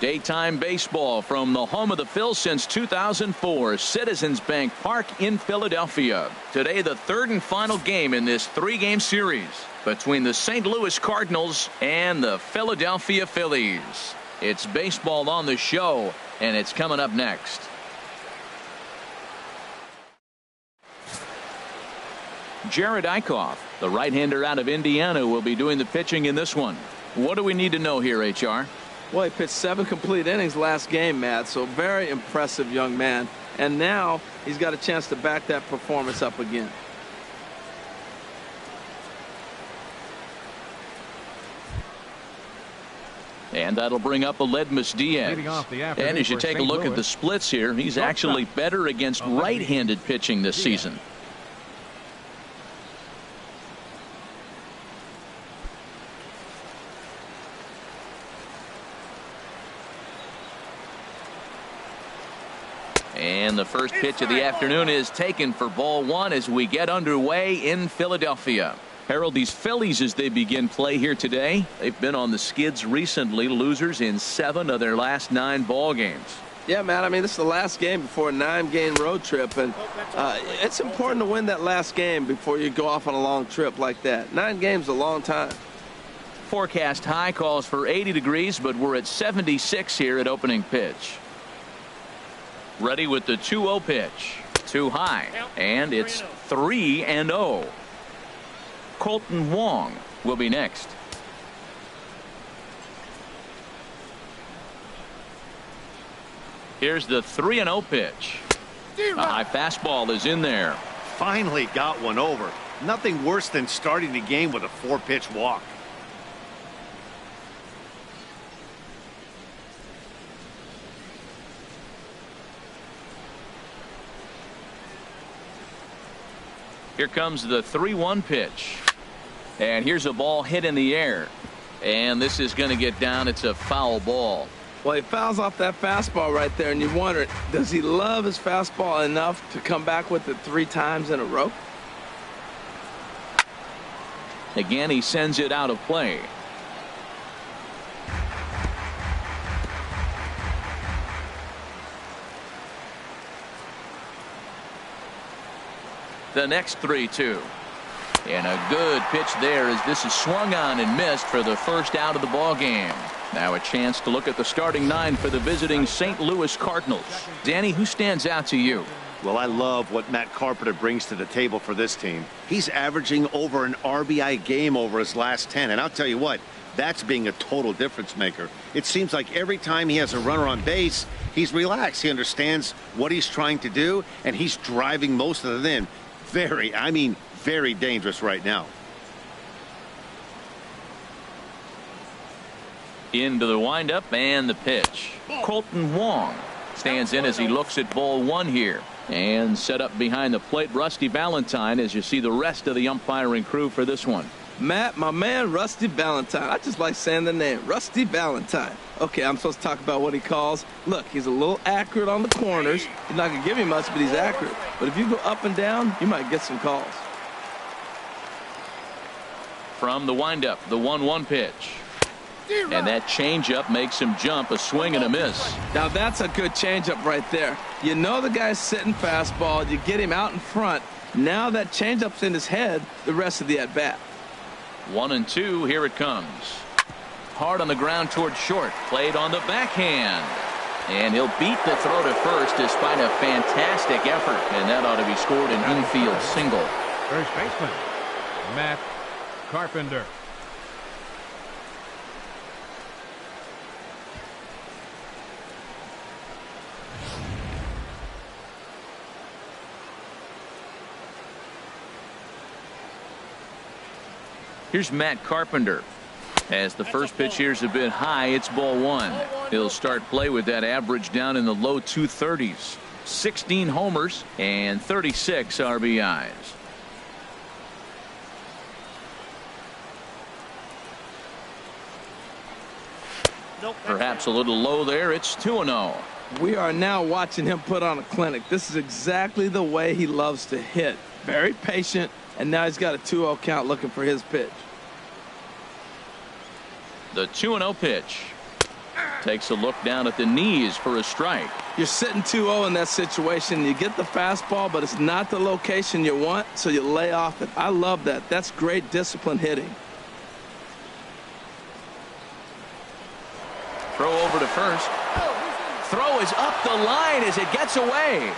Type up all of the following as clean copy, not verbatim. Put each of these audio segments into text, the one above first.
Daytime baseball from the home of the Phils since 2004, Citizens Bank Park in Philadelphia. Today, the third and final game in this three-game series between the St. Louis Cardinals and the Philadelphia Phillies. It's baseball on the show, and it's coming up next. Jared Eichhoff, the right-hander out of Indiana, will be doing the pitching in this one. What do we need to know here, HR? Well, he pitched 7 complete innings last game, Matt, so very impressive young man. And now he's got a chance to back that performance up again. And that'll bring up Aledmys Diaz. And as you take a look at the splits here, he's actually better against right-handed pitching this season. And the first pitch of the afternoon is taken for ball one as we get underway in Philadelphia. Harold, these Phillies, as they begin play here today, they've been on the skids recently, losers in 7 of their last 9 ball games. Yeah, Matt, I mean, this is the last game before a 9-game road trip, and it's important to win that last game before you go off on a long trip like that. 9 games is a long time. Forecast high calls for 80 degrees, but we're at 76 here at opening pitch. Ready with the 2-0 pitch. Too high, and it's 3-0. Colton Wong will be next. Here's the 3-0 pitch. A high fastball is in there. Finally got one over. Nothing worse than starting the game with a 4-pitch walk. Here comes the 3-1 pitch. And here's a ball hit in the air. And this is going to get down. It's a foul ball. Well, he fouls off that fastball right there, and you wonder, does he love his fastball enough to come back with it 3 times in a row? Again, he sends it out of play. The next 3-2. And a good pitch there as this is swung on and missed for the first out of the ball game. Now a chance to look at the starting 9 for the visiting St. Louis Cardinals. Danny, who stands out to you? Well, I love what Matt Carpenter brings to the table for this team. He's averaging over an RBI game over his last 10. And I'll tell you what, that's being a total difference maker. It seems like every time he has a runner on base, he's relaxed. He understands what he's trying to do, and he's driving most of them in. Very dangerous right now. Into the windup and the pitch. Colton Wong stands in as he looks at ball 1 here. And set up behind the plate, Rusty Valentine, as you see the rest of the umpiring crew for this one. Matt, my man, Rusty Valentine. I just like saying the name, Rusty Valentine. Okay, I'm supposed to talk about what he calls. Look, he's a little accurate on the corners. He's not going to give you much, but he's accurate. But if you go up and down, you might get some calls. From the windup, the 1-1 pitch. And that changeup makes him jump, a swing and a miss. Now that's a good changeup right there. You know the guy's sitting fastball. You get him out in front. Now that changeup's in his head the rest of the at-bat. 1-2, here it comes. Hard on the ground toward short. Played on the backhand. And he'll beat the throw to first despite a fantastic effort. And that ought to be scored an infield single. First baseman, Matt Carpenter. Here's Matt Carpenter. As the first pitch here's a bit high, it's ball 1. He'll start play with that average down in the low 230s. 16 homers and 36 RBIs. Perhaps a little low there. It's 2-0. We are now watching him put on a clinic. This is exactly the way he loves to hit. Very patient, and now he's got a 2-0 count looking for his pitch. The 2-0 pitch. Takes a look down at the knees for a strike. You're sitting 2-0 in that situation. You get the fastball, but it's not the location you want, so you lay off it. I love that. That's great discipline hitting. Throw over to first. Throw is up the line as it gets away.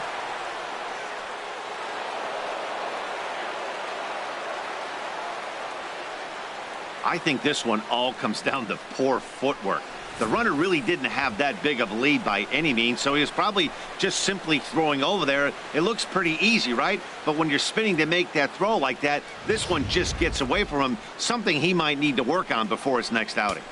I think this one all comes down to poor footwork. The runner really didn't have that big of a lead by any means, so he was probably just simply throwing over there. It looks pretty easy, right? But when you're spinning to make that throw like that, this one just gets away from him, something he might need to work on before his next outing.